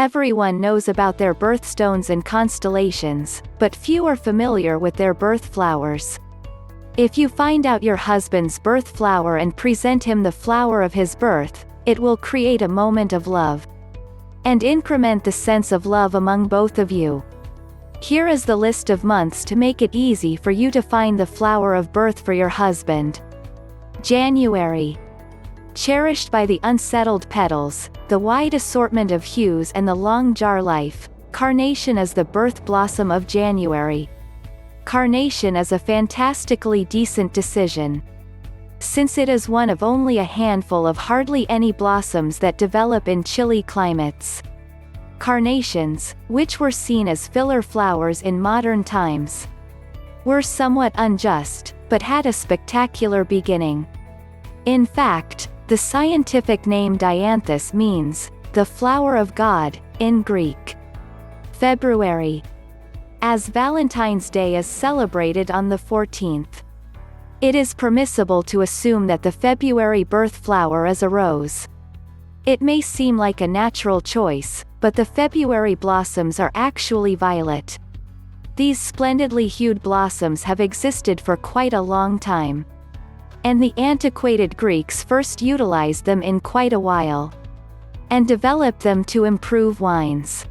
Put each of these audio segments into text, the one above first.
Everyone knows about their birthstones and constellations, but few are familiar with their birth flowers. If you find out your husband's birth flower and present him the flower of his birth, it will create a moment of love and increment the sense of love among both of you. Here is the list of months to make it easy for you to find the flower of birth for your husband. January. Cherished by the unsettled petals, the wide assortment of hues and the long jar life, carnation is the birth blossom of January. Carnation is a fantastically decent decision, since it is one of only a handful of hardly any blossoms that develop in chilly climates. Carnations, which were seen as filler flowers in modern times, were somewhat unjust, but had a spectacular beginning. In fact, the scientific name dianthus means, the flower of God, in Greek. February. As Valentine's Day is celebrated on the 14th, it is permissible to assume that the February birth flower is a rose. It may seem like a natural choice, but the February blossoms are actually violet. These splendidly hued blossoms have existed for quite a long time, and the antiquated Greeks first utilized them in quite a while, and developed them to improve wines.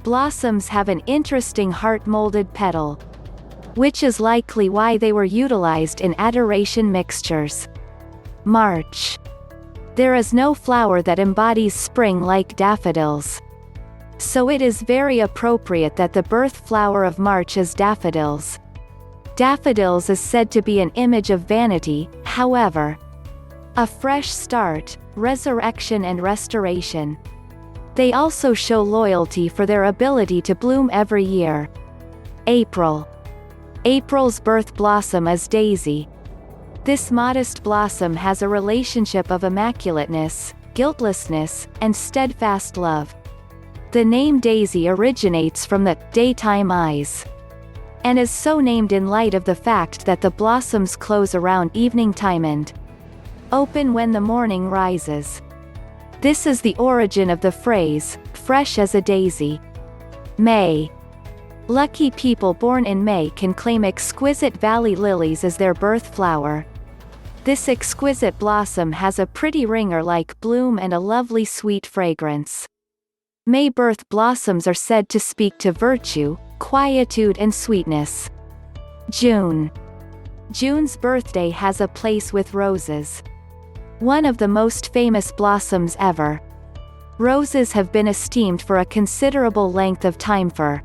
Blossoms have an interesting heart-molded petal, which is likely why they were utilized in adoration mixtures. March. There is no flower that embodies spring like daffodils, so it is very appropriate that the birth flower of March is daffodils. Daffodils is said to be an image of vanity, however, a fresh start, resurrection and restoration. They also show loyalty for their ability to bloom every year. April. April's birth blossom is daisy. This modest blossom has a relationship of immaculateness, guiltlessness, and steadfast love. The name daisy originates from the daytime eyes, and is so named in light of the fact that the blossoms close around evening time and open when the morning rises. This is the origin of the phrase, fresh as a daisy. May. Lucky people born in May can claim exquisite valley lilies as their birth flower. This exquisite blossom has a pretty ringer-like bloom and a lovely sweet fragrance. May birth blossoms are said to speak to virtue, quietude and sweetness. June. June's birthday has a place with roses. One of the most famous blossoms ever. Roses have been esteemed for a considerable length of time for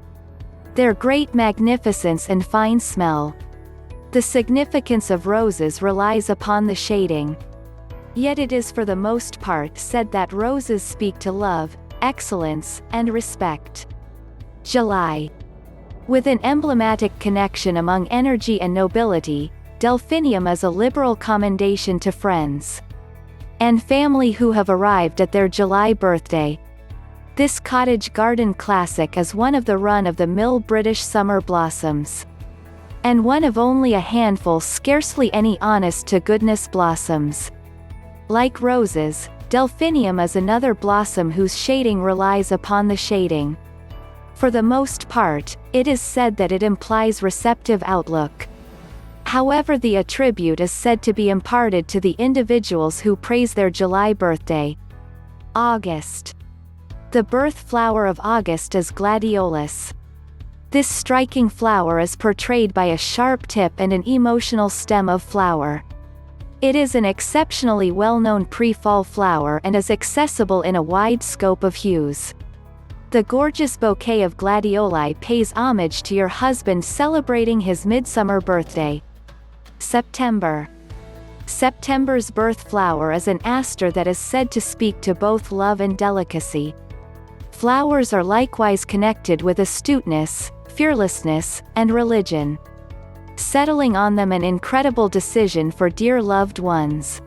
their great magnificence and fine smell. The significance of roses relies upon the shading. Yet it is for the most part said that roses speak to love, excellence, and respect. July. With an emblematic connection among energy and nobility, delphinium is a liberal commendation to friends and family who have arrived at their July birthday. This cottage garden classic is one of the run-of-the-mill British summer blossoms, and one of only a handful scarcely any honest-to-goodness blossoms. Like roses, delphinium is another blossom whose shading relies upon the shading. For the most part, it is said that it implies receptive outlook. However, the attribute is said to be imparted to the individuals who praise their July birthday. August. The birth flower of August is gladiolus. This striking flower is portrayed by a sharp tip and an emotional stem of flower. It is an exceptionally well-known pre-fall flower and is accessible in a wide scope of hues. The gorgeous bouquet of gladioli pays homage to your husband celebrating his midsummer birthday. September. September's birth flower is an aster that is said to speak to both love and delicacy. Flowers are likewise connected with astuteness, fearlessness, and religion. Settling on them an incredible decision for dear loved ones.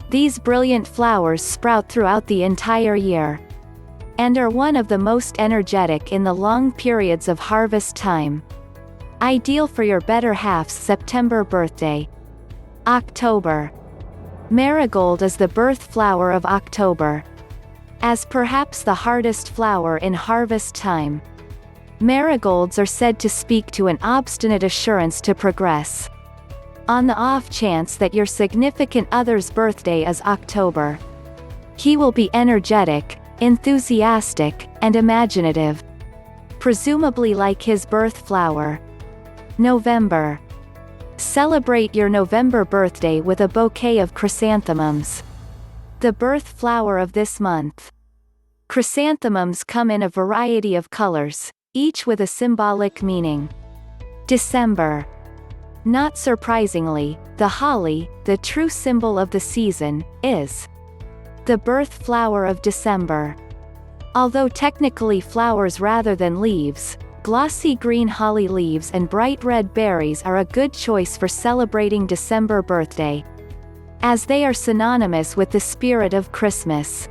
These brilliant flowers sprout throughout the entire year, and are one of the most energetic in the long periods of harvest time. Ideal for your better half's September birthday. October. Marigold is the birth flower of October. as perhaps the hardest flower in harvest time. Marigolds are said to speak to an obstinate assurance to progress. On the off chance that your significant other's birthday is October, he will be energetic, enthusiastic, and imaginative. Presumably like his birth flower. November. Celebrate your November birthday with a bouquet of chrysanthemums. The birth flower of this month. Chrysanthemums come in a variety of colors, each with a symbolic meaning. December. Not surprisingly, the holly, the true symbol of the season, is the birth flower of December. Although technically flowers rather than leaves, glossy green holly leaves and bright red berries are a good choice for celebrating December birthday, as they are synonymous with the spirit of Christmas.